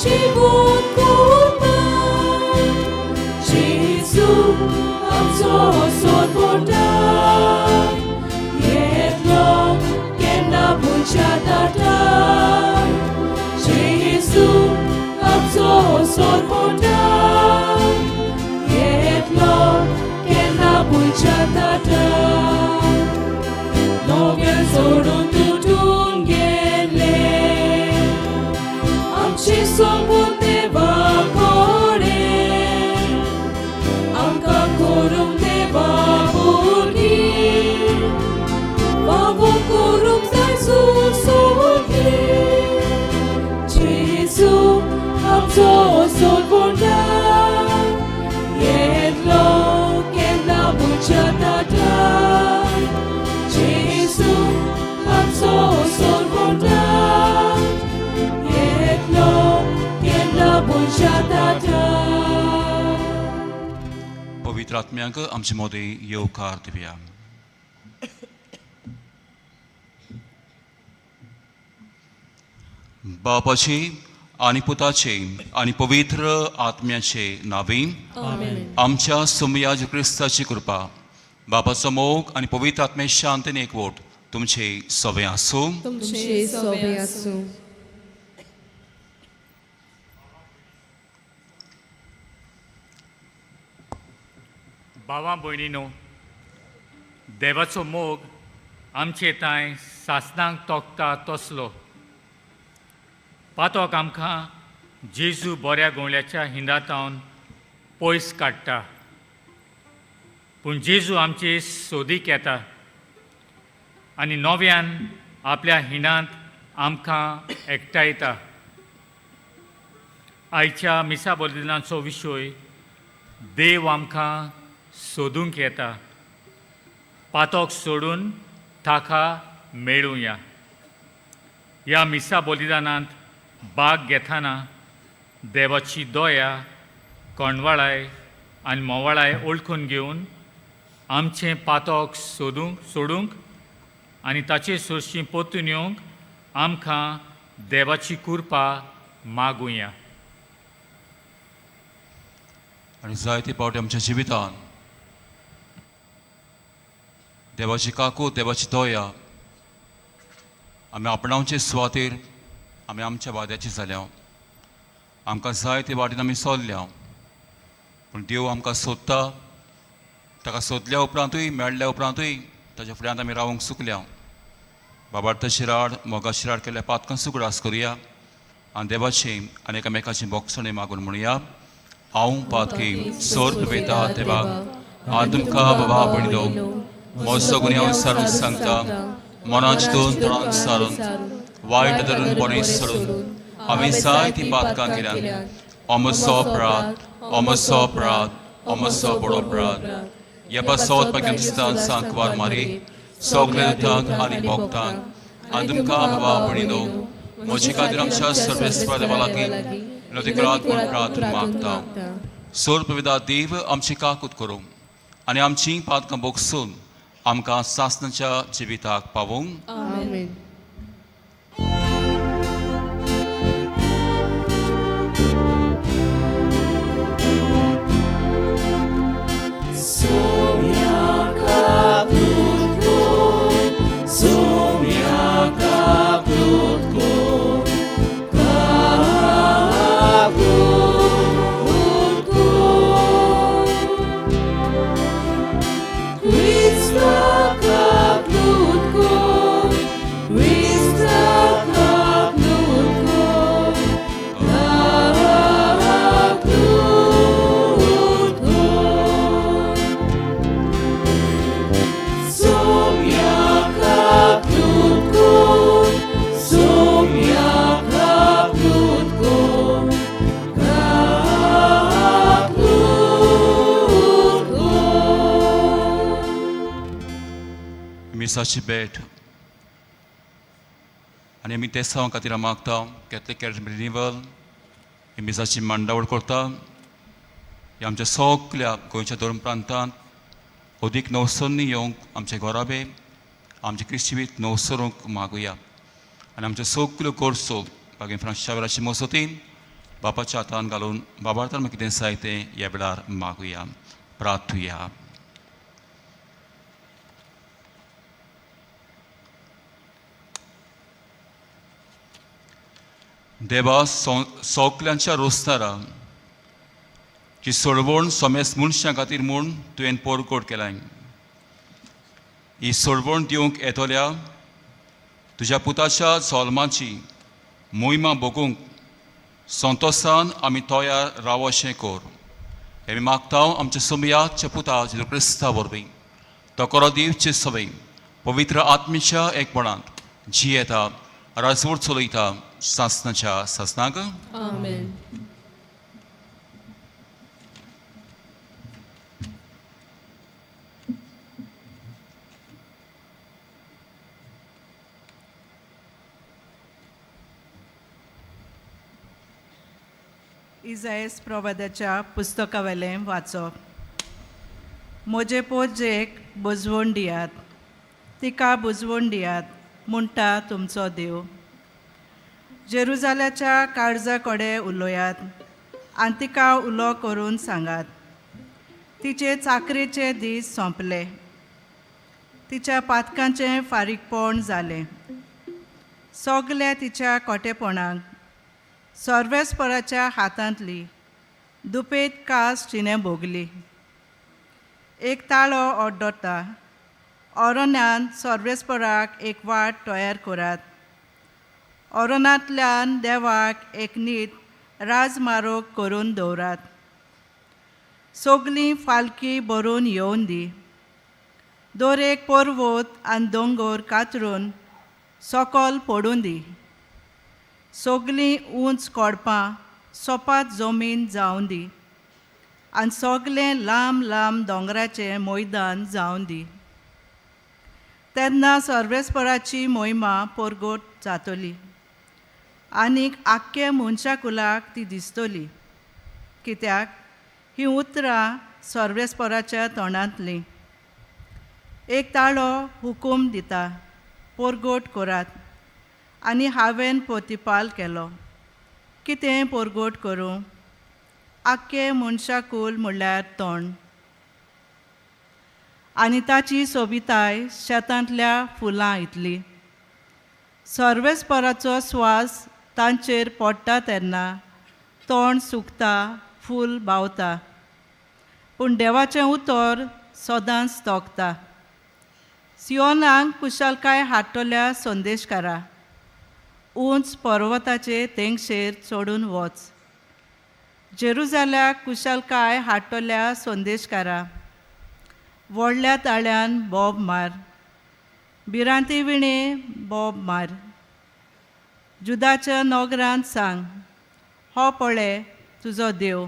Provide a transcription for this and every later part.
जीवन कोरबा जेजू आमचो सोद पोटा येतलो केन्ना भुलच्या दाता जेजू आमचो सोद पोटा येतलो केन्ना भुलच्या दाता नोव्हेल सोडून तुटून गेले आमची सोबून देवा कोडे आमकां करूंक देवा भुरगीं वावो करूंक जाय सोगी जेजू आमचो सोद पोटा येतलो केन्ना भुलच्या दाता जेजू आमचो सोद पोटा येतलो केन्ना भुलच्या दाता पवित्र आत्म्याक आमचे मोदी येवकार दिवया. बापाचे आनी पुताचे आनी पवित्र आत्म्याचे नावे आमच्या सोमयाज क्रिस्ताची कृपा बापाचो मोग आनी पवित्र आत्मे शांतीन एकवट तुमचे सवे आसूं. तुमचे सवे आसूं. भावां भयणीनो, देवाचो मोग आमचे ताय सासणांक तोखता तसलो पातोक आमकां जेजू बऱ्या गोंवल्याच्या हिंदातावन पयस काडटा. पूण जेजू आमचे सोदीक येता आनी नव्यान आपल्या हिंडांत आमकां एकठांयता. आयच्या मिसा बलिदानाचो विशय देव आमकां सोदूंक येता. पातोक सोडून ताका मेळुया. ह्या मिसा बलिदानांत भाग घेतना देवाची दया कणवाळाय आनी मोवाळाय ओळखून घेवन आमचें पातोक सोडूंक आनी ताचे सोरशीं परतून येवंक आमकां देवाची कृपा मागुया. आनी जायते पावटी आमच्या जिवितान देवाची काकूट देवाची दया आमी आपणावचे सुवातेर आमी आमच्या वाद्याची जाल्या. आमकां जायते वाटेन आमी चल्ल्या पूण देव आमकां सोदता. ताका सोदल्या उपरांतूय मेळ्ळ्या उपरांतूय ताच्या फुड्यांत आमी रावंक चुकल्या. बाबार्थ शिराड मोगा शिराड केल्ल्या पातकां सुगडास करुया आनी देवाची आनी एकामेकाची बोगसणे मागून म्हणुया. हांव पातकी सोर्त वेता देवाक हांव तुमकां बाबा पळयलो म्हजो गुन्यांव विचारून सांगता. मनाचितून तोंडान सारून वायट धरून बरें सोडून हांवें जायतीं पातकां केल्यात. अमसो अपराध अमसो अपराध अमसो बडो अपराध. ह्या पासत म्हाका दिसता सांकवार मारी सगल्या दुतांक आनी भोगतांक आनी तुमकां बाबा पळयलो म्हजे खातीर आमच्या सर्वेस्परा देवा लागीं नोतिकरात म्हूण प्रार्थना मागता. सोर पविता देव आमची काकूट करूं आनी आमचीं पातकां बोगसून आमकां सासणाच्या जिविताक पावूंक. आमेन. मिसाची भेट आनी आमी ते सवा खातीर मागता. कॅथलीक रिनिवल ही मिसाची मांडावळ करता. हे आमच्या सगळ्या गोंयच्या दोन प्रांतांत अदीक नवसरणी येवंक आमचे घोराबे आमचे क्रिस्तिवीत नवसरूंक मागुया आनी आमच्यो सगल्यो गोरसो बागे फ्रांशावराची मसतीन बापाच्या हातान घालून बाबार्थान म्हाका कितें जाय तें ह्या वेळार मागुया, प्रार्थुया. देवा, सगल्यांच्या रोस्तारा जी सोडवण सोमेस मनशां खातीर म्हूण तुवें पोरकोट केलाय, ही सोडवण दिवंक येतोल्या तुज्या पुताच्या जल्माची मोहिमा बगूंक संतोशान आमी तयार राव अशें कोर. हे मागता आमच्या सोमयाच्या पुता जेजू क्रिस्ता वरवीं तो कोरो दिवचे सवय पवित्र आत्मेच्या एकपणांत जी येता राजवट चलयता सासनाच्या सासनाक. Amen. इजायस प्रवादाच्या पुस्तकावेलें वाचप. म्हजे पोजेक बुजवण दियात, तिका बुजवण दियात म्हणटा तुमचो देव. जेरुजाल्याच्या काळजा कडेन उलोयात आनी तिका उलो करून सांगात. तिचे चाकरेचे दीस सोंपले, तिच्या पातकांचें फारीकपण जालें. सगल्या तिच्या कोटेपणाक सर्वेस्पराच्या हातांतली दुपेत कास तिणें भोगली. एक ताळो ओड्डोता, अरण्यान सर्वेस्पराक एक वाट तयार करात. अरणांतल्यान देवाक एक नीत राजमारोग करून दवरात. सगलीं फालकी भरून येवन दी. दोरेक पर्वत आनी दोंगर कातरून सकल पडून दी. सगलीं उंच कोडपां सोपात जमीन जावन दी आनी सगलें लांब लांब दोंगराचें मैदान जावन दी. तेन्ना सर्वेस्पराची मोहिमा परगट जातली आनीक आख्खे मनशाकुलाक ती दिसतली, कित्याक ही उतरां सर्वेस्पराच्या तोंडांतलीं. एक ताळो हुकूम दिता, परगट करात. आनी हांवें प्रतिपाल केलो, कितें परगट करूं? आख्खे मनशाकूल म्हणल्यार तोंड. आनी ताची सोबिताय शेतांतल्या फुलां इतली. सर्वेस्पराचो स्वास तांचेर पडटा तेन्ना तोंड सुकता, फूल बावता. पूण देवाचें उतर सदांच तोंकता. सियोनाक कुशलकाय हाडटल्या संदेशकारा, उंच पर्वताचे तेंगशेर चडून वच. जेरुजाल्याक कुशलकाय हाडटल्या संदेशकारा, व्हडल्या ताळ्यान बोब मार. भिरांती विणे बोब मार. जुदाच्या नोगरांत सांग, हो पळय तुजो देव.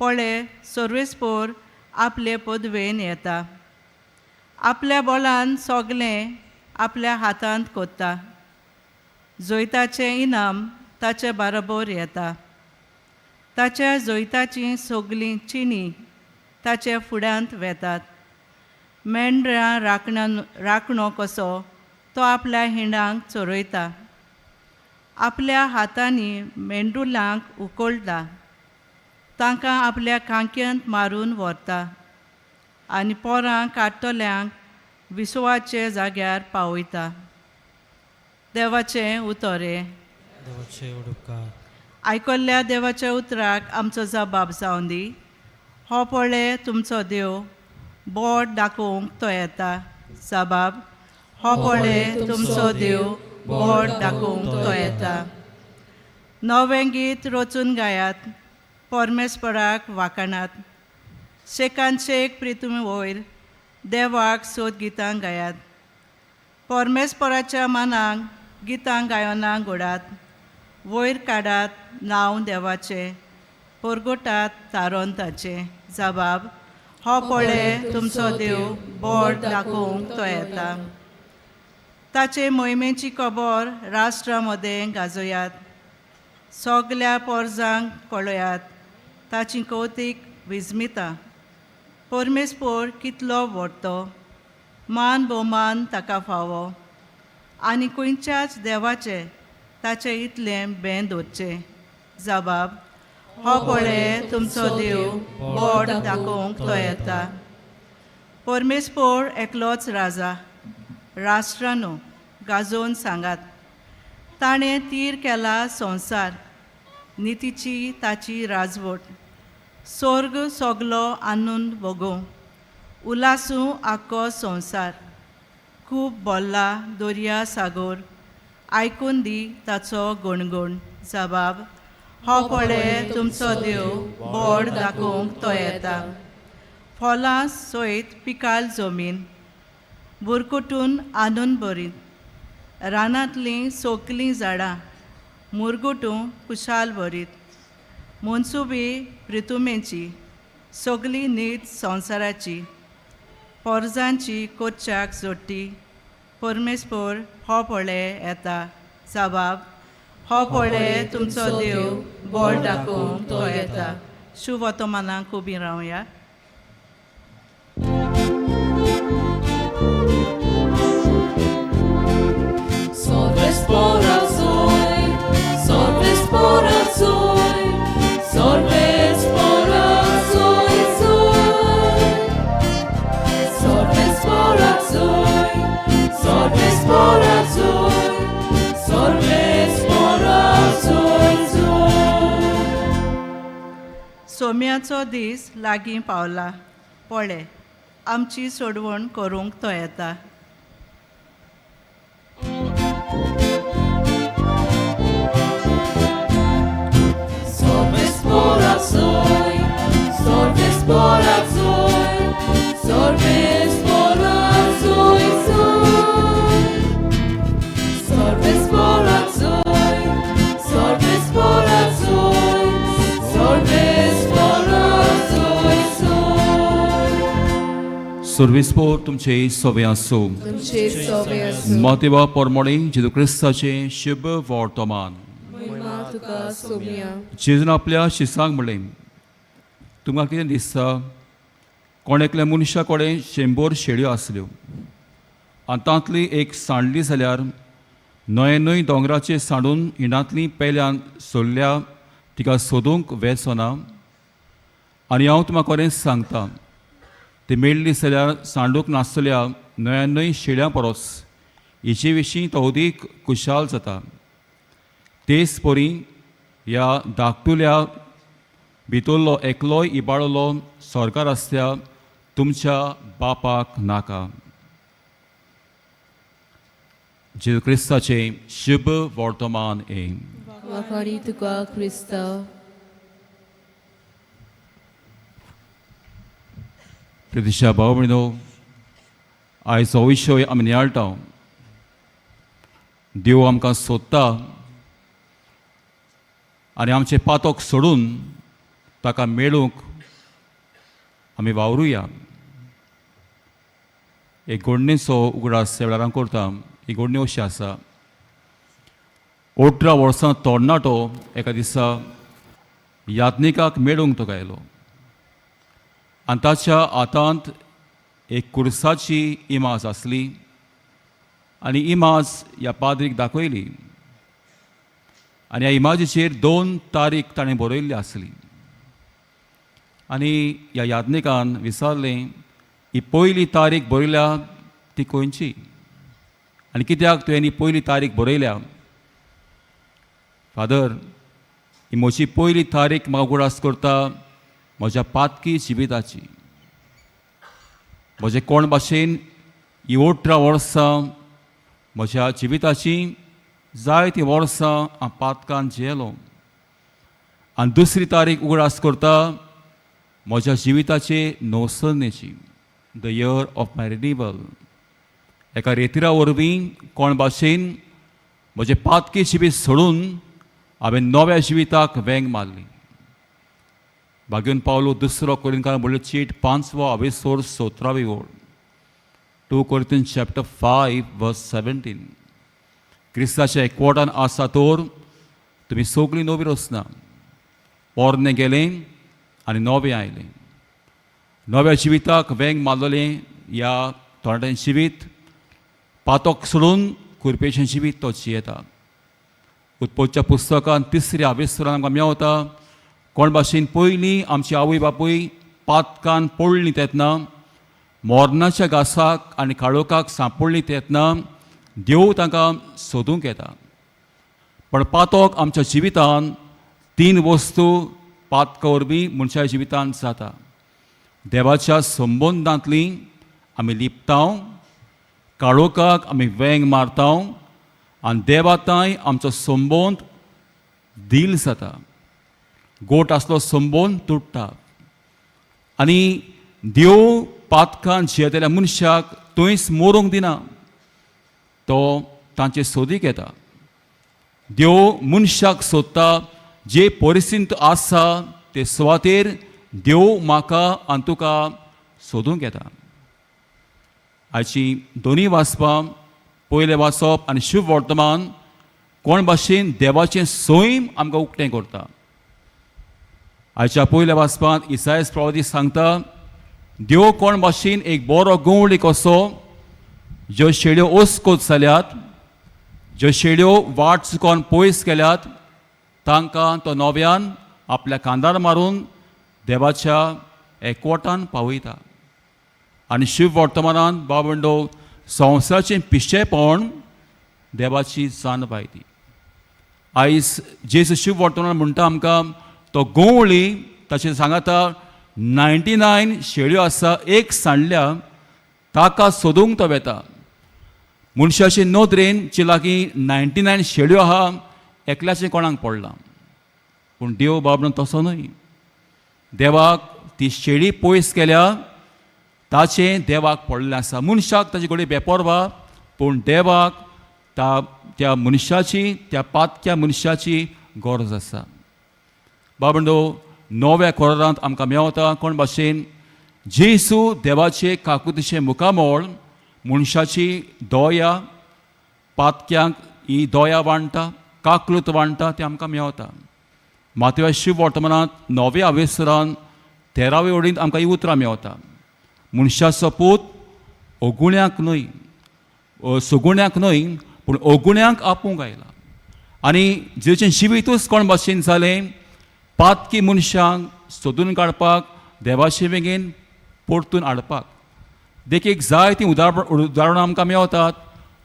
पळय सर्वेस्पोर आपले पदवेन येता. आपल्या बोलान सगलें आपल्या हातांत कोत्ता. जोयताचें इनाम ताचे बाराबर येता. ताच्या जोयताचीं सगलीं चिनी ताचे फुड्यांत वेतात. मेंढरां राखणो कसो तो आपल्या हिंडांक चोरयता. आपल्या हातांनी मेंढुलांक उखलता. तांकां आपल्या कांक्यांत मारून व्हरता आनी पोरां काडटल्यांक विसवाचे जाग्यार पावयता. देवाचें उतोरे. देवाचे उपकार. आयकल्ल्या देवाच्या उतराक आमचो जबाब जावन दी. हो पळय तुमचो देव, बोट दाखोवंक तो येता. जबाब. हो पळय तुमचो देव, बोट दाखोवंक तो येता. नवें गीत रचून गायात, परमेस्पराक वाखणात. शेकान शेक प्रितूम वयर देवाक सोद गितां गायात. परमेस्पराच्या मानाक गितां गायनां घोडात. वयर काडात नांव देवाचें, परगटात तारोन ताचें. जबाब. हो पळय तुमचो देव, बोट दाखोवंक तो येता. ताचे मोहिमेची खबर राष्ट्रा मदें गाजोयात. सगल्या पोरजांक कळयात, ताची कौतीक विजमिता. परमेस्पोर कितलो व्हडतो, मान भोवमान ताका फावो. आनी खंयच्याच देवाचें ताचें इतलें बें दवरचें. जबाब हो पळय तुमचो देव बोट दाखोवंक तो येता. परमेस्पोर एकलोच राजा, राष्ट्रांनो गाजोवन सांगात. ताणें तीर केला संवसार, नितीची ताची राजवट. स्वर्ग सोगलो आनंद भोगों, उलासूं आख्खो संवसार. खूब बोल्ला दर्या सागोर, आयकून दी ताचो गुणगुण. जबाब हो पळय तुमचो देव बोड दाखोवंक तो येता. फॉलां सोयत पिकाल जमीन, बुरकुटून आनंद भरीत. रानांतलीं सोकलीं झाडां, मुरगुटूं कुशाल भरीत. मनसुबी प्रितुमेची, सगली न्हीद संवसाराची. पोरजांची कोच्च्याक जोडटी, परमेस्पोर हो पळय येता. जबाब हो पळय तुमचो देव बोड दाखोवंक तो येता. शुभ वर्तमानाक उबीं रावया. Sorves por azul, sorves por azul, sorves por azul, sorves por azul, sorves por azul, sorves por azul. सोम्याचो दीस लागीं पावला. पळय आमची सोडवण करूंक तो येता. Sorves por azul, sorves por azul, sorves por azul, sorves por azul, sorves por azul, sorves por azul. सर्विस्पोर तुमचे सोवे आसूं. तुमचे सोवे आसूं. मातेवा पोरमोणे जेजू क्रिस्ताचें शुभ वर्तमान. महिमा तुका सोम्या. जेजून आपल्या शिसांक म्हणलें, तुमकां कितें दिसता? कोण एकल्या मनशा कडेन 100 शेळयो आसल्यो आनी तांतली एक सांडली जाल्यार न्हय दोंगराचेर सांडून हिंडांतली पेल्यान सोडल्या तिका सोदूंक वेचना. आनी हांव तुमकां खरें सांगता, ती मेळ्ळी जाल्यार सांडूंक नासतल्या न्हय शेळ्यां परस हिचे विशीं तो अदीक कुशाल जाता. तेच परी ह्या धाकटुल्या भितरलो एकलोय इबाडलो सरकार आसल्या तुमच्या बापाक नाका. जेजू क्रिस्ताचें शुभ वर्तमान हे. वाखाणी तुका क्रिस्ता. प्रदिशा भाव भयणो, आयज हो विशय आमी नियाळटा. देव आमकां सोदता आनी आमचे पातोक सोडून ताका मेळूंक आमी वावरुया. एक घडणेचो उगडास ह्या वेळार हांव करता. ही घडणी अशी आसा. 18 वर्सां तरणाटो एका दिसा यात्निकाक मेळूंक तो गायलो आनी ताच्या हातांत एक कुर्साची इमाज आसली आनी इमाज ह्या पाद्रीक दाखयली आनी ह्या इमाजीचेर 2 तारीख ताणें बरयल्ली आसली. आनी ह्या यात्निकान विचारलें, ही पयली तारीख बरयल्या ती खंयची आनी कित्याक तुवें ही पयली तारीख बरयल्या? फादर, ही म्हजी पयली तारीख म्हाका उगडास करता म्हज्या पातकी जिविताची. म्हजे कोण भाशेन ही 18 वर्सां म्हज्या जिविताची जायतीं वर्सां हांव पातकान जियेलो. आनी दुसरी तारीख उगडास करता म्हज्या जिविताचे नवसरणेची, the year of my renewal. एका रेतिरा वरवीं कोण भाशेन म्हजें पातकी जिवीत सोडून हांवें नव्या जिविताक वेंग मारली. भाग्यून पावलो 2 कोरिंथांक म्हणलें चीट 5 ओळ 2 Corinthians chapter 5 verse 17. क्रिस्ताच्या एकवटान आसा तर तुमी सगळीं नवी रचना. पोरने गेलें आनी नवें आयलें. नव्या जिविताक वेंग मारलेलें ह्या तरणाट्याचें जिवीत पातोक सोडून कुरपेचें जिवीत तो जियेता. उत्पत्तीच्या पुस्तकान 3रे आवेसरान आमकां मेवता कोण भाशेन पयलीं आमची आवय बापूय पातकान पडलीं तेन्ना मोरनाच्या घासाक आनी काळोखाक सांपडलीं तेन्ना देव तांकां सोदूंक येता. पण पातोक आमच्या जिवितान 3 वस्तू पातका वरवीं मनशाच्या जिवितान जाता. देवाच्या संबंदांतली आमी लिपतांव, काळोखाक आमी वेंग मारतांव आनी देवाताय आमचो संबंद दिल जाता. गोट आसलो संबंद तुट्टा आनी देव पातकान जियेतल्या मनशाक थंयच मरूंक दिना, तो तांचे सोदीक येता. देव मनशाक सोदता, जे परिस्थितींत आसा ते सुवातेर देव म्हाका आनी तुका सोदूंक येता. आयची दोनी वाचपां, पयलें वाचप आनी शुभ वर्तमान कोण भाशेन देवाचें सैम आमकां उक्तें करता. आयच्या पयल्या वाचपांत इसायास प्रवादी सांगता, देव कोण भाशेन एक बरो गवळी कसो, ज्यो शेळयो ओसकोत जाल्यात, ज्यो शेळयो वाट चुकोवन पयस गेल्यात, तांकां तो नव्यान आपल्या कांदार मारून देवाच्या एकवटान पावयता. आनी शिव वर्तमानांत बाबंडो संवसाराचें पिशेपण देवाची जान बायती. आयज जेजू शिव वर्तमान म्हणटा आमकां तो गवळी, ताचें सांगता 99 शेळयो आसा, एक सांडल्या ताका सोदूंक तो वेता. मनशाचे नदरेन जे लागीं 99 शेळयो आहा एकल्याचें कोणाक पडलां, पूण देव बाबडो तसो न्हय. देवाक ती शेळी पयस केल्या ताचें देवाक पडलें आसा. मनशाक ताचे कडेन बेपरवा, पूण देवाक त्या मनशाची, त्या पातक्या मनशाची गरज आसा. बाबंडो नव्या कोरांत आमकां मेवता कोण भाशेन जेजू देवाचे काकुतीचे मुखामोळ मनशाची दोया, पातक्यांक ही दोया वांडटा, काकूत वांडटा तें आमकां मेवता. मातव्या शिव वर्तमानांत 9व्या आवेसरान 13वे ओळींत आमकां ही उतरां मेवता. मनशाचो पूत ओगुण्याक न्हय, सुगुण्याक न्हय, पूण ओगुण्याक आपूंक आयला. आनी जेचें जिवीतूच कोण भाशेन जालें, पातकी मनशांक सोदून काडपाक, देवाचे वेगेन परतून हाडपाक. देखीक जायतीं उदाहरणां आमकां मेवतात.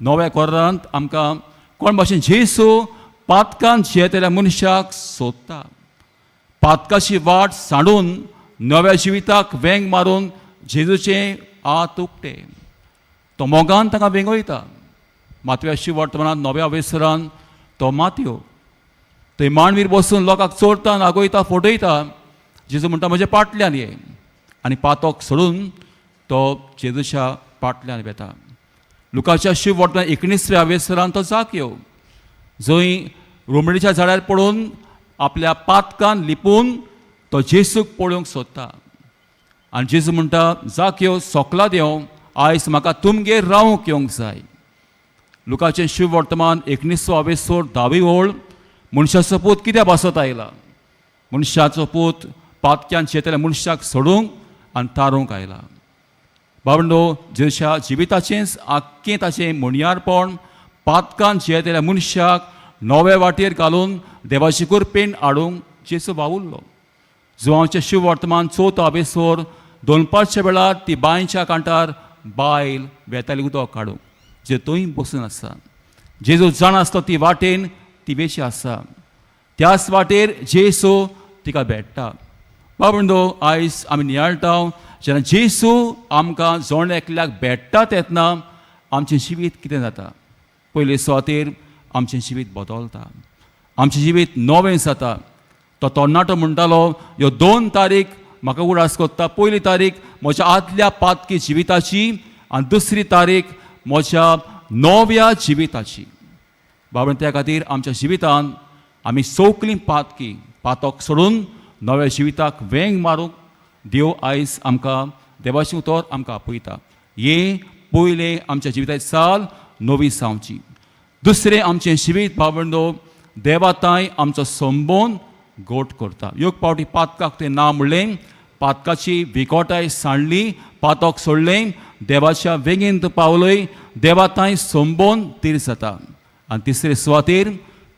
नव्या कोरांत आमकां कोण भाशेन जेजू पातकान जियेतल्या मनशाक सोदता. पातकाची वाट सांडून नव्या जिविताक वेंग मारून जेजूचें आत उक्ते. तो मोगान ताका वेंगयता. मातव्या शिव वर्तमानांत 9व्या आवेसरान तो मातयो थंय मांडवीर बसून लोकांक चोरता, नागोयता, फटयता. जेजू म्हणटा म्हज्या पाटल्यान ये, आनी पातोक सोडून तो जेजूच्या पाटल्यान वेता. लुकाच्या शिव वर्तमान 19व्या आवेसरान तो जाक्यो जंय रोमडीच्या झाडार पडून आपल्या पातकान लिपून तो जेजूक पळोवंक सोदता. आनी जेजू म्हणटा जाक्यो सोकला देव, आयज म्हाका तुमगेर रावूंक येवंक जाय. लुकाचें शिव वर्तमान 19वो आवेसोर 10वी ओळ. मनशाचो पूत कित्याक बसत आयला? मनशाचो पूत पातक्यान जियेतल्या मनशाक सोडूंक आनी तारूंक आयला. बाबंडो जेजूच्या जिविताचेंच आख्खें ताचें म्हणयारपण पातकान जियेतल्या मनशाक नव्या वाटेर घालून देवाची कृपेन हाडूंक जेजू वावुरलो. जुवांवचें शिव वर्तमान 4थो आवेसोर 2:05 वेळार ती बांयच्या कांठार बायल वेताली उदक काडूंक, जे थंय बसून आसा. जेजू जाण आसता ती वाटेन ती वेशी आसा. त्याच वाटेर जेजू तिका भेटता. बाबंडो आयज आमी नियाळटा जेन्ना जेजू आमकां जोण एकल्याक भेटता तेन्ना आमचें जिवीत कितें जाता. पयले सुवातेर आमचें जिवीत बदलता, आमचें जिवीत नवें जाता. तो तरणाटो म्हणटालो ह्यो 2 तारीख म्हाका उडास कोत्ता. पयली तारीख म्हज्या आदल्या पातकी जिविताची आनी दुसरी तारीख म्हज्या नव्या जिविताची. बाबा त्या खातीर आमच्या जिवितान आमी सौकलीं पातकी पातोक सोडून नव्या जिविताक वेंग मारूंक देव आयज आमकां देवाची उतर आमकां आपयता. हे पयले आमच्या जिविताची साल नवी जावची. दुसरें आमचें जिवीत बाबंडो देवाताय आमचो संबंद गोट करता. योग पावटी पातकाक तें ना म्हणलें, पातकाची विकोटाय सांडली, पातोक सोडलें, देवाच्या वेगेन तूं पावलय, देवाताय संबंद तीर जाता. आनी तिसरे सुवातेर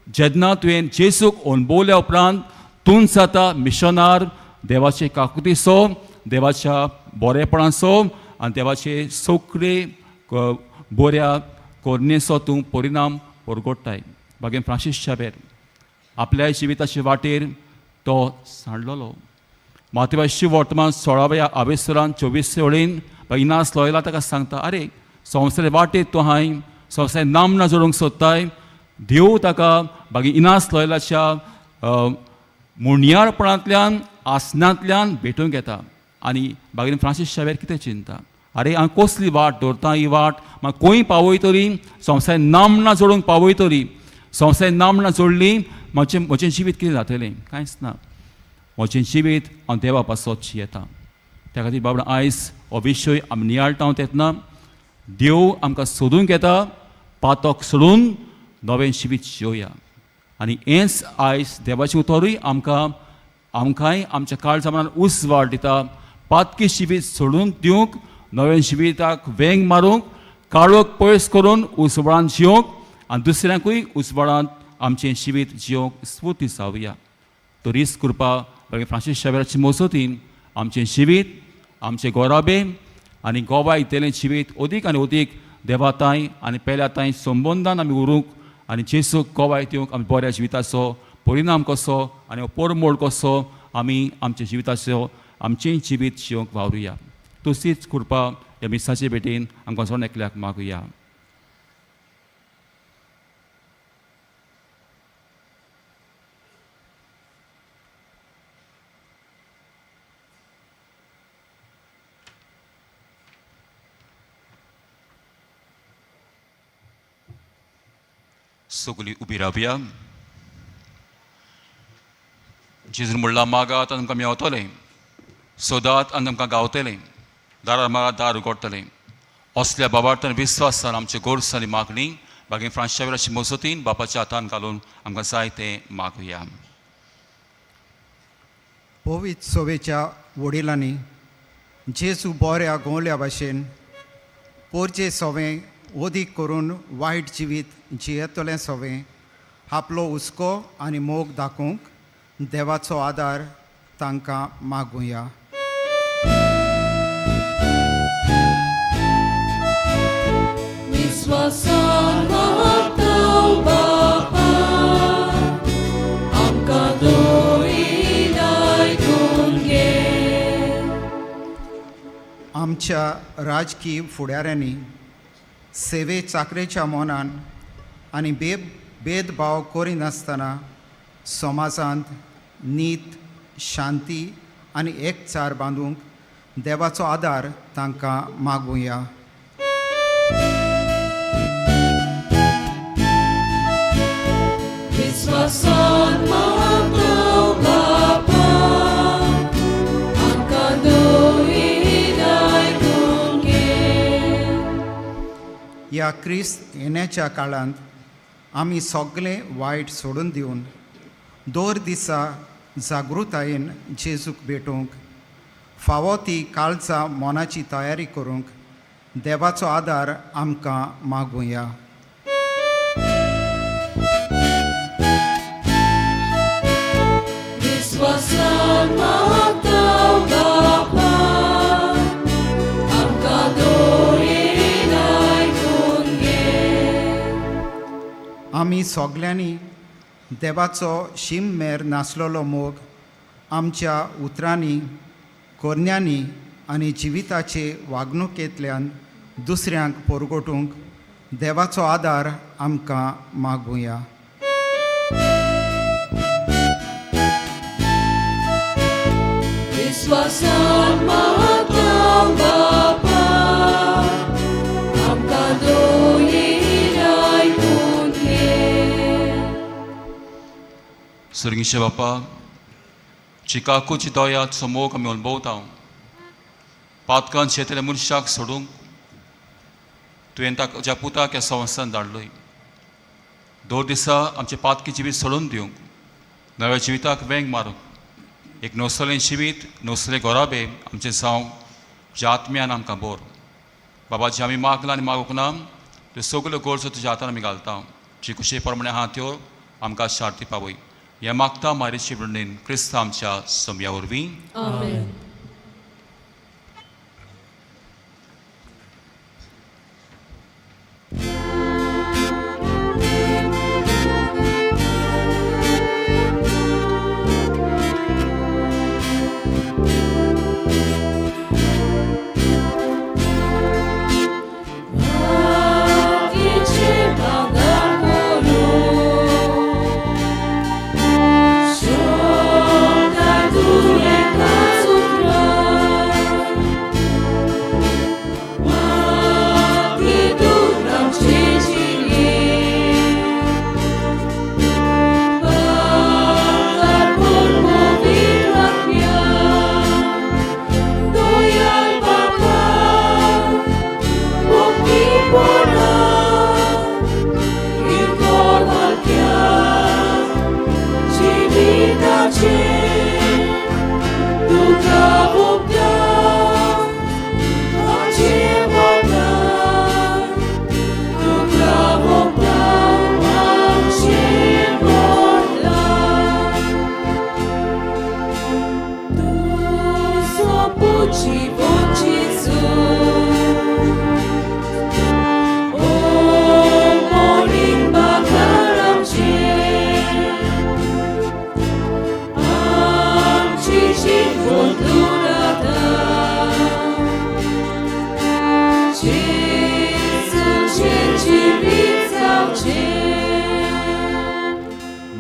जेन्ना तुवें जेसूक अणभवल्या उपरांत तूं जाता मिशनार देवाचे काकुतीचो देवाच्या बरेपणाचो आनी देवाचे सगळे बऱ्या कोरणेचो तूं परिणाम परगोडटाय. बागेन फ्रांसीस शावेर आपल्या जिविताचे वाटेर तो सांडलेलो. मातवाशी वर्तमान 16व्या आवेसरान 24 वळीन इनास लॉयला ताका सांगता, अरे संवसार वाटेर तूं हाय संवसार नामना जोडूंक सोदताय. देव ताका बागी इनास लॉयलाच्या मुणयारपणांतल्यान आसनांतल्यान भेटूंक येता. आनी बागेन फ्रांसीस शावेर कितें चिंता, अरे हांव कसली वाट दवरता, ही वाट म्हाका खंय पावयतली, संवसार नामना जोडूंक पावयतली. संवसार नामना जोडली म्हजें जिवीत कितें जातलें, कांयच ना. म्हजें जिवीत हांव देवा पासत येता. त्या खातीर बाबा आयज हो विशय आमी नियाळटावन येतना देव आमकां सोदूंक येता, पातक सोडून नवें जिवीत जियोया. आनी हेंच आयज देवाचें उतरूय आमकांय आमच्या काळजामनान उजवाड दिता. पातकी जिवीत सोडून दिवंक, नवें जिविताक वेंग मारूंक, काळोख पयस करून उजवाडांत जियोंक आनी दुसऱ्यांकूय उजवाडांत आमचें जिवीत जियोंक स्फूर्ती जावया. तो रिस्क कृपा बागी फ्रांसीस शावेराची मजतीन आमचें जिवीत, आमचे गोराबे आनी गोवा इतलें जिवीत अदीक आनी अदीक देवाताय आनी पेल्याताय संबंदान आमी उरूंक आनी जेसूक गोवा दिवंक आमी बऱ्या जिविताचो परिणाम कसो आनी परमोड कसो आमी आमच्या जिविताचो आमचें जिवीत जियोंक वावरुया. तशीच कृपा ह्या मिसाचे भेटेन आमकां सोडून एकल्याक मागुया. सगळीं उबी रावया. जेजून म्हणला मागात आनी तुमकां मेवतलें, सोदात आनी तुमकां गावतलें, दारार मागात दार उगडटलें. असल्या बाबार्थान विस्वासान आमचे गोरस आनी मागणी बागेन फ्रांसीस शावेराची मजतीन बापाच्या हातान घालून आमकां जाय तें मागुया. पवित्र सोवेच्या वडिलांनी जेजू बऱ्या गोवल्या भाशेन पोरचें सोवें ओदीक करून वायट जिवीत जियेतलें सोवें आपलो हुस्को आनी मोग दाखोवंक देवाचो आदार तांकां मागुया. विश्वासान मागतां बापा, आमकां दोळी आयकून घे. आमच्या राजकीय फुडाऱ्यांनी सेवे चाकरेच्या मोनान आनी भेदभाव करिनासतना समाजांत नीत, शांती आनी एकचार बांदूंक देवाचो आदार तांकां मागुया. विश्वासान मागतां बापा, आमकां दोळी आयकून घे. ह्या क्रिस्त येण्याच्या काळांत आमी सगळें वायट सोडून दिवन दर दिसा जागृतायेन जेजूक भेटूंक फावो ती काळजा मोनाची तयारी करूंक देवाचो आदार आमकां मागुया. विश्वासान मागतां बापा, आमकां दोळी आयकून घे. आमी सगल्यांनी देवाचो शिममेर नासलेलो मोग आमच्या उतरांनी, कोरण्यांनी आनी जिविताचे वागणुकेंतल्यान दुसऱ्यांक परगटूंक देवाचो आदार आमकां मागुया. विश्वासान मागतां बापा, आमकां दोळी आयकून घे. सर्गीचे बापा, चिकाकूची दयाचो मोग आमी अणभवता. पातकान शेतले मनशाक सोडूंक तुवें ताच्या पुताक ह्या संवसारांत धाडलोय. दोन दिसा आमचे पातकी जिवीत सोडून दिवंक, नव्या जिविताक वेंग मारूंक एक नवसलें जिवीत, नवसले गोराबे आमचे जावं जे आत्म्यान आमकां बोर. बाबा जे आमी मागला आनी मागूंक ना त्यो सगल्यो गरजो तुज्या हातान आमी घालता. जी कुशे प्रमाणे आहा त्यो आमकां शांती पावय हें मागता मारिची ब्रंडेन क्रिस्त आमच्या सोम्या वरवीं Amen.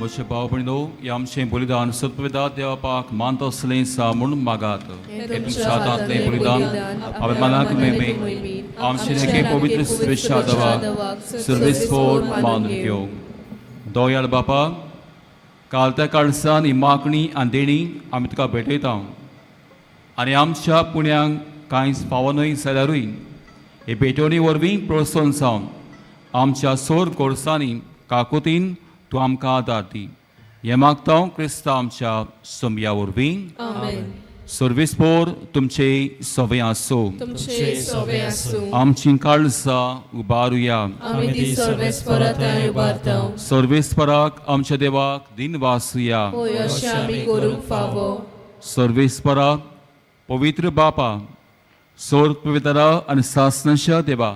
म्हजे भाव भयणो हे आमचें बलिदान सत्पविदा देवापाक मानता असलें सा म्हूण मागात हे तुमच्या हातांतलें बलिदान अभिमानाक मेळमे आमचे नेके पवित्र स्वेच्छा दवाक सर्वेस्फोर मान घेवंक दोयाळ बापा काल त्या काळसान ही मागणी आनी देणी आमी तुका भेटयता आनी आमच्या पुण्यांक कांयच फावनय जाल्यारूय हे भेटवणी वरवीं प्रोत्साहन सावन आमच्या सोर कोर्सांनी काकुतीन तूं आमकां आदार दी हें मागता क्रिस्त आमच्या सोम्या वरवीं Amen. सर्वेस्पोर तुमचे सवे आसूं तुमचे सोवे आसूं. आमची काळजां उबारुया आमी ती सर्वेस्परांताय उबारतां. सर्वेस्पराक आमच्या देवाक दिन वासुया होय अशें आमी करूंक फावो. सर्वेस्पराक पवित्र बापा सोर पवित्रा आनी सासणाच्या देवा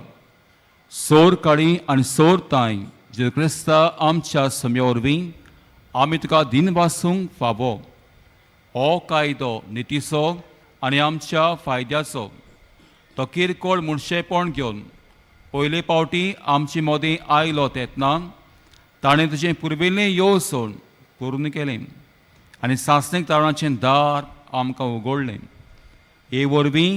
सोर काळी आनी सोर ताय जे क्रिस्ता आमच्या सोम्या वरवीं आमी तुका दिन वासूंक फावो हो कायदो नितीचो आनी आमच्या फायद्याचो तो किरकोळ मुळशेपण घेवन पयले फावटी आमचे मदें आयलो तेन्ना ताणें तुजें पुर्विल्लें येवसोन पूर्ण केलें आनी सासणेक तारणाचें दार आमकां उगडलें हे वरवीं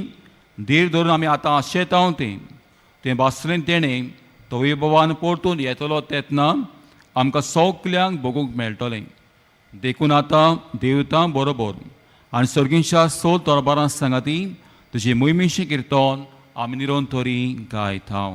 धीर धरून आमी आतां आशेतां तें वाचलें तेणें तो वैभवान परतून येतलो तेन्ना आमकां सगल्यांक भोगूंक मेळटलें देखून आतां देवतां बरोबर आनी सर्गीच्या सोल दरबारां सांगाती तुजी मोहिमेचें किर्तन आमी निरंतरी गायता.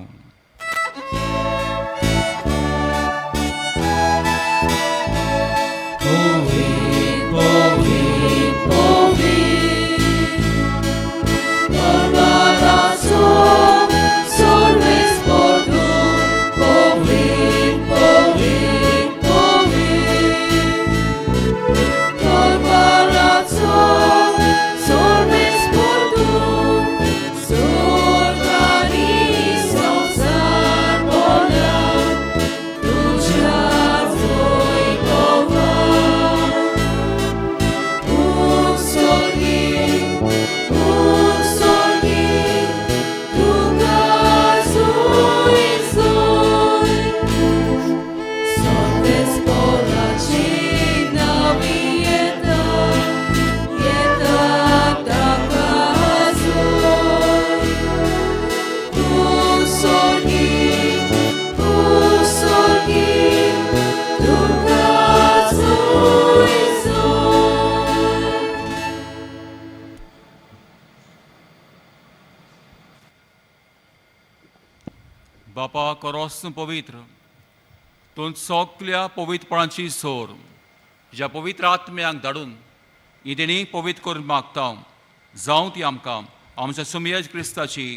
बापा करोस पवित्र तूं सगल्या पवित्रपणाची सोर ज्या पवित्र आत्म्यांक धाडून ही देणी पवित्र करून मागता जावं ती आमकां आमच्या सुमयेज क्रिस्ताची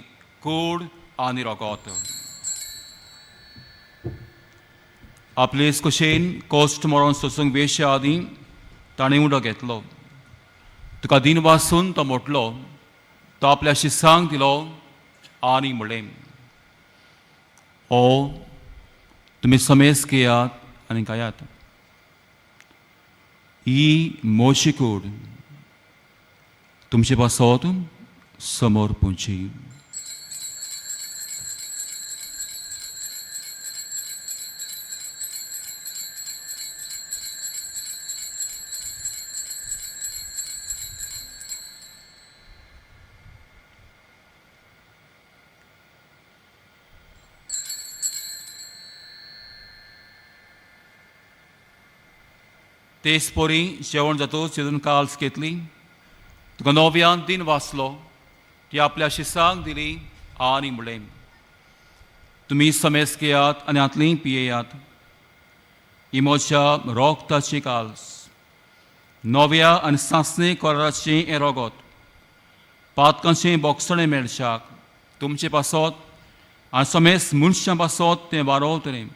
कूड आनी रोगोत. आपलेच कुशेन कोस्ट मरोन सोसूंक वेशा आदीं ताणें उडो घेतलो. तुका दिन वासून तो मोटलो. तो आपल्या शिसांक दिलो आनी म्हणलें, हो तुमी समेस घेयात आनी खायात. ही मोशी कूड तुमचे पासत समोर पुंची. तेच पोरी जेवण जातूच जेजून काल्स घेतली. तुका नव्यान दिन वाचलो ती आपल्या शिसांक दिली आनी म्हणलें, तुमी समेस घेयात आनी हातलीं पियेयात. ही म्हज्या रोगताची काल्स, नव्या आनी सासणी कोराचें हें रोगत, पातकांचें बोगसणें मेळशाक तुमचे पासत आनी समेस मनशां पासत तें वारोवतलें.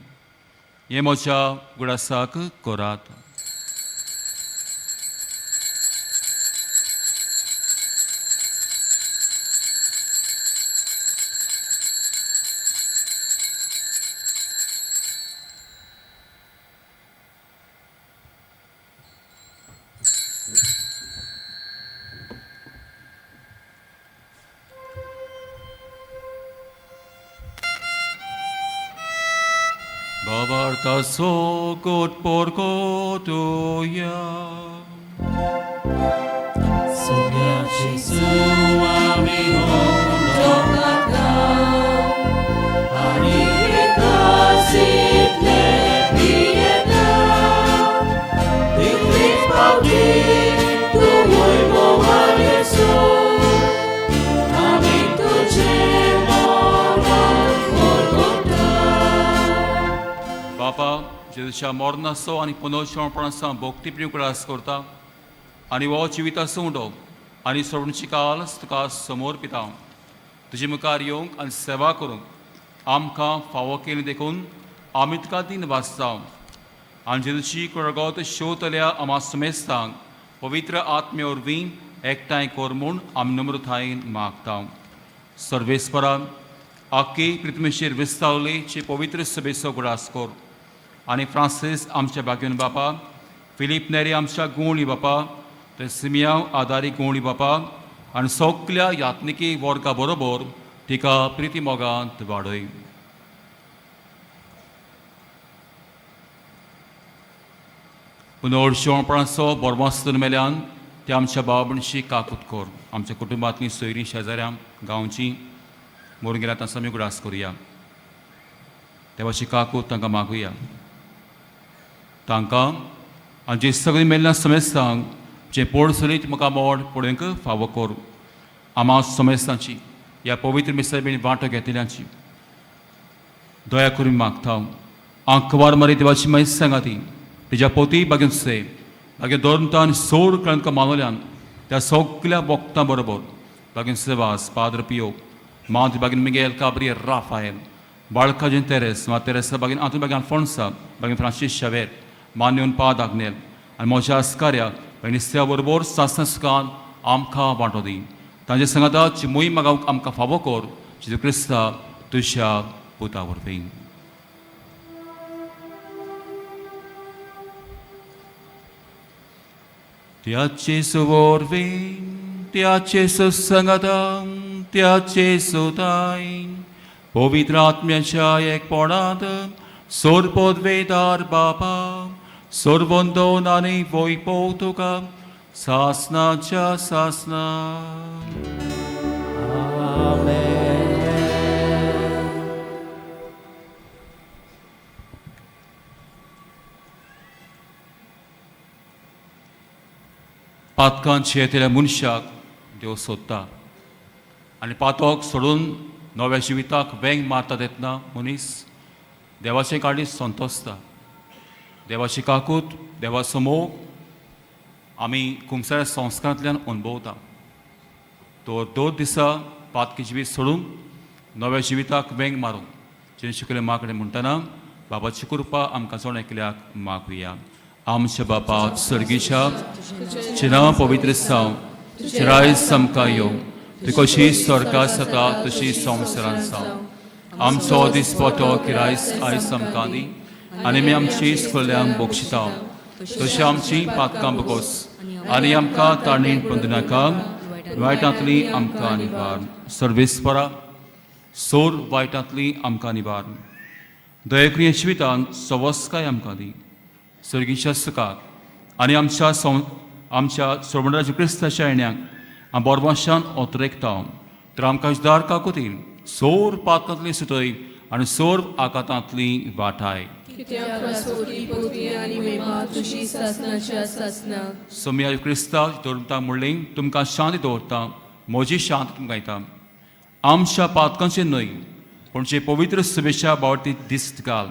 हें म्हज्या गुडासाक करात. Babartaso kot porko tuya. बापा जेजूच्या मोरनाचो आनी पुनर्जन्मपणाचो भोगती प्रिवकळास करता आनी हो जिविताचो उंडो आनी सोडणीची काल तुका समोर पिता. तुजे मुखार येवंक आनी सेवा करूंक आमकां फावो केली देखून आमी तुका दिन वाचता. आनी जेजूची कुळगत शेवतल्या आमा समेस्तांक पवित्र आत्मे वरवीं एकठांय कर म्हूण आमी नम्रतायेन मागता. सर्वेस्परा आख्खी पृथ्वीचेर विस्तावलेचे पवित्र सभेचो गुडास कर. आनी फ्रांसीस आमच्या बागेन बापा, फिलीप नेरी आमच्या गुवळी बापा, ते सिमियाव आदारी गुवळी बापा आनी सगल्या यात्निकी वर्गा बरोबर तिका प्रिती मोगांत वाडय. पुनर्जन्मपणाचो बरमास्तन मेल्यान ते आमच्या बाबणशी काकूत कर. आमच्या कुटुंबांतलीं सोयरीं शेजाऱ्यां गांवची मरून गेल्या तांचो आमी गुडास करुया. देवाची काकूत तांकां मागुया. तांकां आनी जे सगळीं मेल्ल्या समेस्तांक जे पोडसलीत म्हाका मोड पळोवंक फावो कर. आमा समेस्तांची ह्या पवित्र मिसळबीण वांटो घेतल्यांची दया करून मागता. आंकवार मारी देवाची मागीर सांगाती तिच्या पोती बागेन से बागेन दोरता आनी सोड कळंक मानवल्यान त्या सगल्या वखदां बरोबर बागेन सेवास, पाद्र पियो, मांत बागेन मिगेल, काब्रियल, राफायल, बाळकाजेन तेरेस, वा तेरेसा बागेन आतून बागेन आल्फोन्सा, बागेन फ्रांसीस शावेर, मान्यून पाद आग्नेल आनी म्हज्या आस्कार्या निस्त्या बरोबर सासनस्कान आमकां वांटो दी. तांचे सांगाताची मोहीम मागावंक आमकां फावो कर. जेजू क्रिस्ता तुज्या पुता वरवीं. Tiace suvorvin, tiace susangatam, tiace sutain, povitratmyacha ek ponadam, sorpod vedar baba, sorvondonani voi potukam, sasna cha sasna. पातकांत शेतल्या मनशाक देव सोदता आनी पातोक सोडून नव्या जिविताक वेंग मारता तेन्ना मनीस देवाचे काडी संतोसता. देवाची काकूत, देवाचो मोग आमी खुमसाऱ्या संस्कारांतल्यान अनुभवता. तो 2 दिसा पातकी जिवीत सोडून नव्या जिविताक वेंग मारूंक जें शिकले माकडे म्हणटना बाबाची कृपा आमकां सोण एकल्याक मागुया. आमच्या बापा सर्गीच्या तुझें नांव पवित्र जावं, तुजें रायज आमकां येवं, तूं कशी स्वर्गांत जाता तशी संवसारांत जावं. आमचो दिसपतो किरायस आयज आमकां दी आनी आमी आमची इश्कोल्यांक बक्षिता तशी आमची पातकां बगोस आनी आमकां ताणीन पडूं नाका, वायटांतली आमकां निबार. सर्वेस्परा सोर वायटांतली आमकां निबार. दयेकरी येशवितान सवस्काय आमकां दी. सर्गीच्या सुखाक आनी आमच्या सोबराजू क्रिस्ताच्या येण्याक आमी बोरमाशान ओतरेकता. तर आमकां दार काकुतील सोर पातांतली सुटय आनी सोर आकातांतली वाटाय. कित्याक वासोटी पोती आनी महिमा तुजी सासनाच्या सासनाक. सोम्या क्रिस्ता दवरता म्हणलें तुमकां शांती दवरता, म्हजी शांत तुमकां येता. आमच्या पातकांचे न्हय पूण जे पवित्र सभेच्या बावटी दिस्त घाल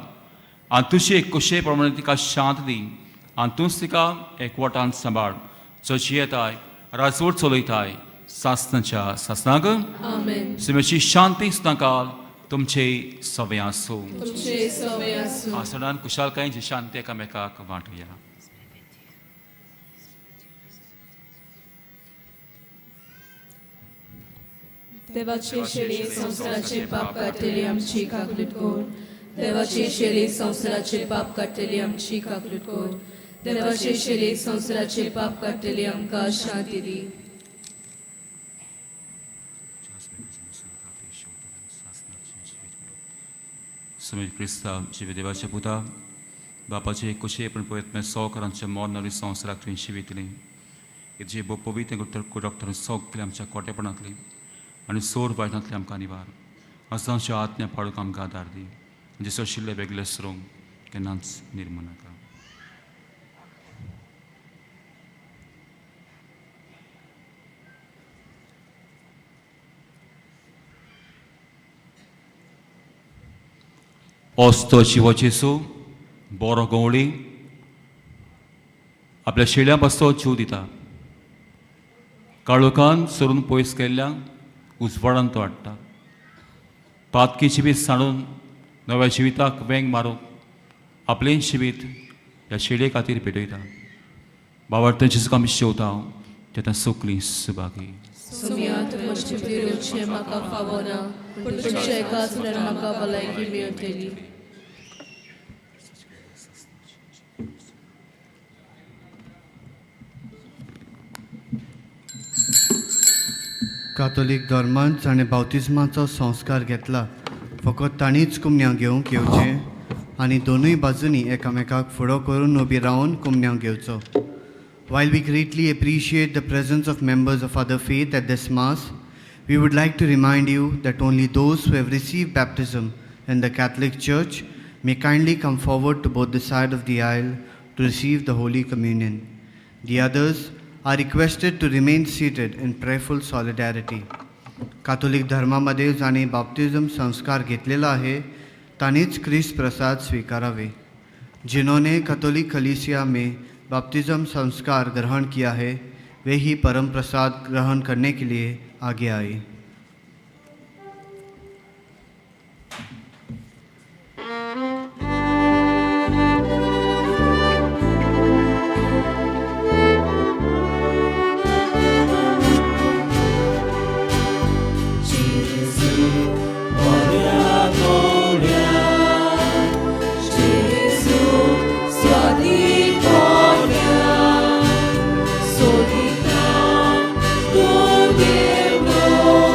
आनी तुजे कुशे प्रमाणे तिका शांत दी आनी तूंच तिका एकवटान सांबाळ, जशी येताय राजवट चलयताय सासनाच्या सासनाक. आमेन. सभेची शांती सुद्दां घाल तुमचे सवे आसूं. तुमचे सवे आसूं. आसनान कुशालकायेची शांती एकामेकाक वांटुया. देवाचे शेळी संसाराचे पाप काडटली आमची काकलूट कोर. देवाचे शेळी संसाराचे पाप काडटली आमची काकलूट कोर. देवाचे शेळी संसाराचे पाप काडटली आमकां शांती दी. समय क्रिस्ता जिवे देवाच्या पुता बापाचे कुशे पण पवित्र सौकरांच्या मोरणारी संवसाराक तुवें शिवितली. जे बो पवित्र डॉक्टर सगळे आमच्या कोटेपणांतली आनी सोर वायटांतली आमकां निवार. असांच्या आत्म्या पाडूक आमकां आदार दी. जसो आशिल्ले वेगळे सरूंक केन्नाच निर्मू नाका. ओस्तो जिवाचेसो बरो गवळी आपल्या शेळ्या बसतो जीव दिता. काळोखान सरून पयस केल्ल्यांक उजवाडान तो हाडटा. पातकी जिवीत साणून नव्या जिविताक वेंग मारूंक आपलें जिवीत ह्या शेळये खातीर पेटयता. बाबार्थन जेजूक आमी शेवता तेन्ना सगळीं सुभागी. सुमियात म्हजे पिरोचे म्हाका फावना पूण तुमच्या एकाच वेळार म्हाका भलायकी मेळटली. कातोलीक धर्मान जाणें बावतिजमाचो संस्कार घेतला. फकत तांणीच कुमन्यांक घेवंक येवचें आनी दोनूय बाजूंनी एकामेकाक फुडो करून उबी रावन कुमन्यांक घेवचो. While we greatly appreciate the presence of members of other faith at this Mass, we would like to remind you that only those who have received baptism in the Catholic Church may kindly come forward to both the side of the aisle to receive the Holy Communion. The others are requested to remain seated in prayerful solidarity. कातोलिक धर्मामध्ये जाणे बाप्तिज्म संस्कार घेतलेला आहे तानीच ख्रिस्त प्रसाद स्वीकारावे. जिन्होंने Catholic कलीसिया में बपतिस्म संस्कार ग्रहण किया है वे ही परम प्रसाद ग्रहण करने के लिए आगे आए. Deus.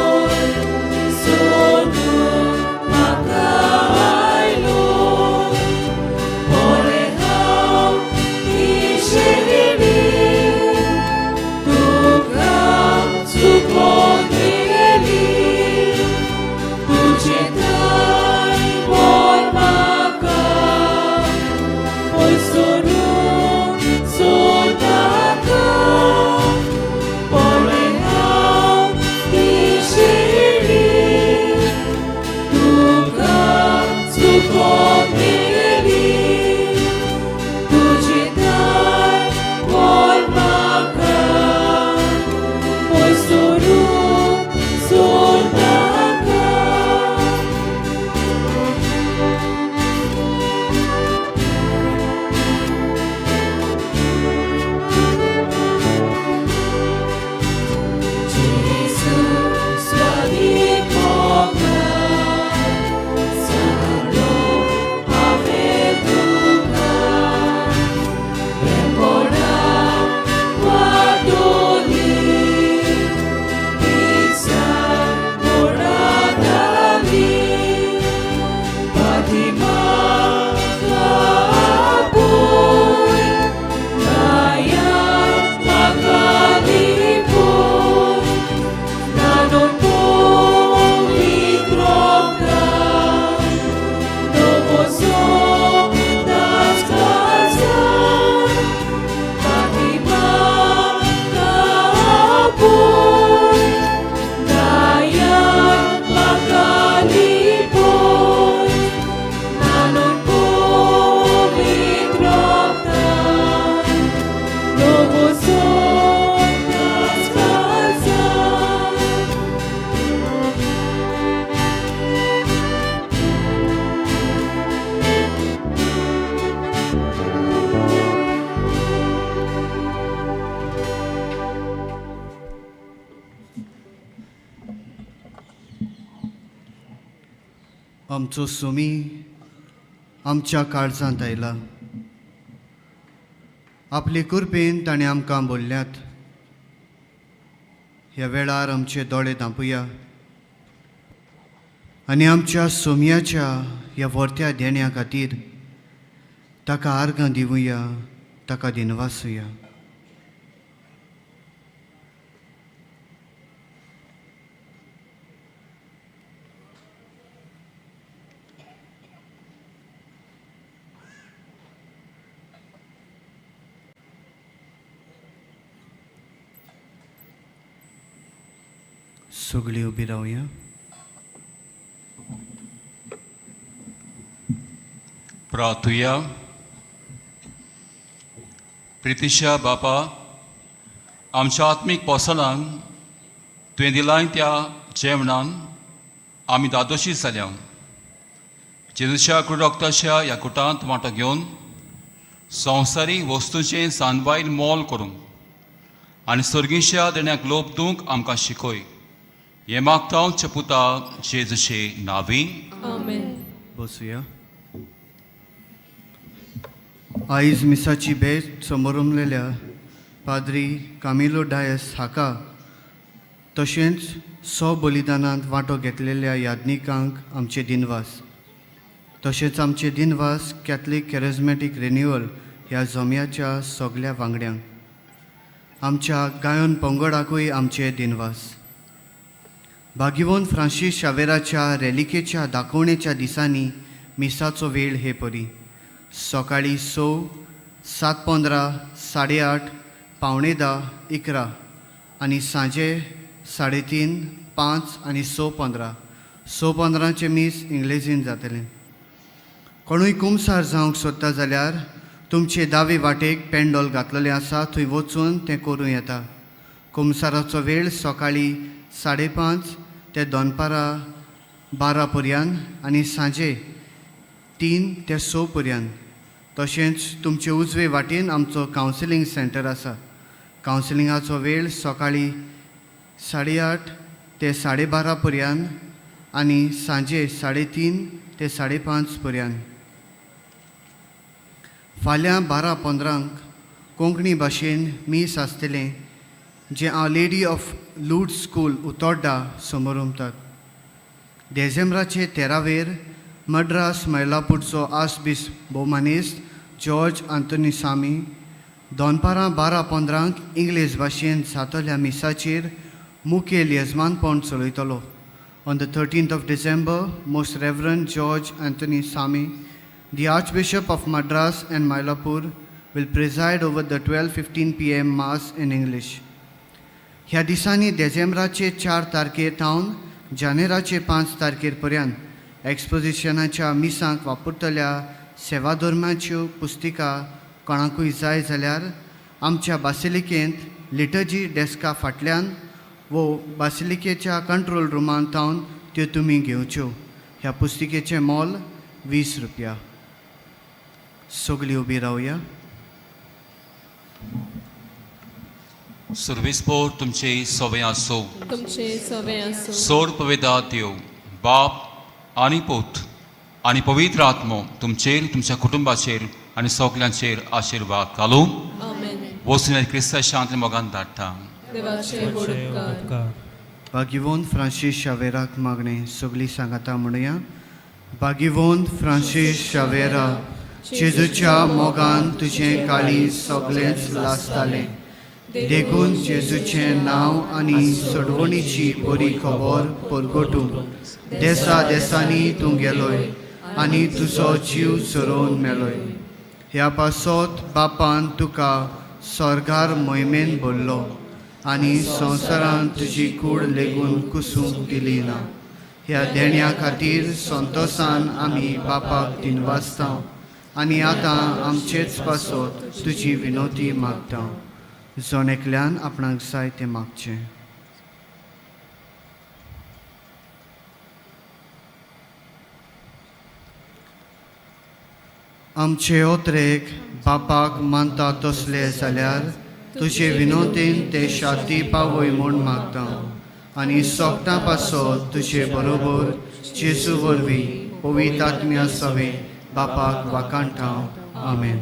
आमचो सुमी आमच्या काळजांत आयला. आपले कुरपेन ताणें आमकां बोल्ल्यात. ह्या वेळार आमचे दोळे धांपुया आनी आमच्या सोमयाच्या ह्या व्हरत्या देण्या खातीर ताका आर्गां दिवया, ताका दिनवासुया. सगळीं उबी रावया. प्रार्थुया. प्रितीशा बापा, आमच्या आत्मीक पोसलांक तुवें दिलां त्या जेवणान आमी दादोशी जाल्या. जेजूच्या कुडोक्ताच्या ह्या कुटांत वांटो घेवन संवसारीक वस्तूंचें सानबायल मोल करूंक आनी सर्गीच्या देण्याक लोप दिवंक आमकां शिकय. हें मागता हांव पुता जेजूचे नांवी. आमेन. बसुया. आयज मिसाची बेट समोर उमलेल्या पाद्री कामिलो डायस हाका तशेंच बलिदानांत वांटो घेतलेल्या यादनिकांक आमचे दिनवास. तशेंच आमचे दिनवास कॅथलीक कॅरिझमॅटीक रिन्युअल ह्या जम्याच्या सगळ्या वांगड्यांक. आमच्या गायन पंगडाकूय आमचे दिनवास. भागिवोन फ्रांसीस शावेराच्या रेलिकेच्या दाखोवणेच्या दिसांनी मिसाचो वेळ हे परी. सकाळी 6, 7:15, 8:30, 9:45, 11 आनी सांजे 3:30, 5 आनी 6:15. 6:15चे मीस इंग्लिशीन जातलें. कोणूय कुमसार जावंक सोदता जाल्यार तुमचे दावे वाटेक पेंडॉल घातलेलें आसा, थंय वचून तें करूं येता. कुमसाराचो वेळ सकाळी 5:30 ते दनपारां 12 पर्यंत आनी सांजे 3 ते 6 पर्यंत. तशेंच तुमचे उजवे वाटेन आमचो कावन्सिलींग सेंटर आसा. कावन्सिलिंगाचो वेळ सकाळी 8:30 ते 12:30 पर्यंत आनी सांजे 3:30 ते 5:30 पर्यंत. फाल्यां 12:15 कोंकणी भाशेन मीस आसतलें जें हांव लेडी ऑफ लूड स्कूल उतोड्डा समोर उमतात. डिसेंबराचे 13वेर मद्रास मैलापूरचो आसबीस भोवमानेस्त जॉर्ज आंतोनी सामी दनपारां 12:15 इंग्लीश भाशेन जातल्या मिसाचेर मुखेल येजमानपण चलयतलो. On the 13th of December, Most Reverend George Anthony Sami, the Archbishop of Madras and Mylapore, will preside over the 12:15 p.m. Mass in English. ह्या दिसांनी डिसेंबराचे 4 तारखेर थावन जानेराचे 5 तारखेर पर्यंत एक्सपोजिशनाच्या मिसांक वापरतल्या सेवा धर्माच्यो पुस्तिका कोणाकूय जाय जाल्यार आमच्या बासिलिकेंत लिटर्जी डेस्का फाटल्यान वो बासिलिकेच्या कंट्रोल रुमांत थावन त्यो तुमी घेवच्यो. ह्या पुस्तिकेचें मोल 20 रुपया. सगळीं उबी रावया. सर्वेस्पोर तुमचे सवय आसो. तुमचे सवे असो. सोर पवित्र देव बाप आनी पूत आनी पवित्र आत्मो तुमचेर, तुमच्या कुटुंबाचेर आनी सगल्यांचेर आशिर्वाद घालूं. आमेन. वचून क्रिस्ता शांत मोगान धाडटा. देवाचे गोड उपकार. उपकार. भागिवोन फ्रांसीस शावेराक मागणें सगळीं सांगाता म्हणुया. भागिवोन फ्रांसीस शावेरा, जेजूच्या मोगान तुजें काळीज सगळेंच लासतालें. देखून जेजूचें नांव आनी सोडवणीची बरी खबर परगटूंक देसा देसांनी तूं गेलोय आनी तुजो जीव चरोवन मेलोय. ह्या पासत बापान तुका स्वर्गार मोहिमेन भरलो आनी संवसारांत तुजी कूड लेगून कुसूंक दिली ना. ह्या देण्या खातीर संतोशान आमी बापाक दिनवासता आनी आतां आमचेच पासत तुजी विनोती मागता. जण एकल्यान आपणाक जाय तें मागचें. आमचे ओत्रेक बापाक मानता तसले जाल्यार तुजे विनोतेन ते शांती पावय म्हूण मागता आनी सोगता पासत तुजे बरोबर जेजू वरवीं पवित्र आत्म्या सवे बापाक वाकाणटाव आमेन.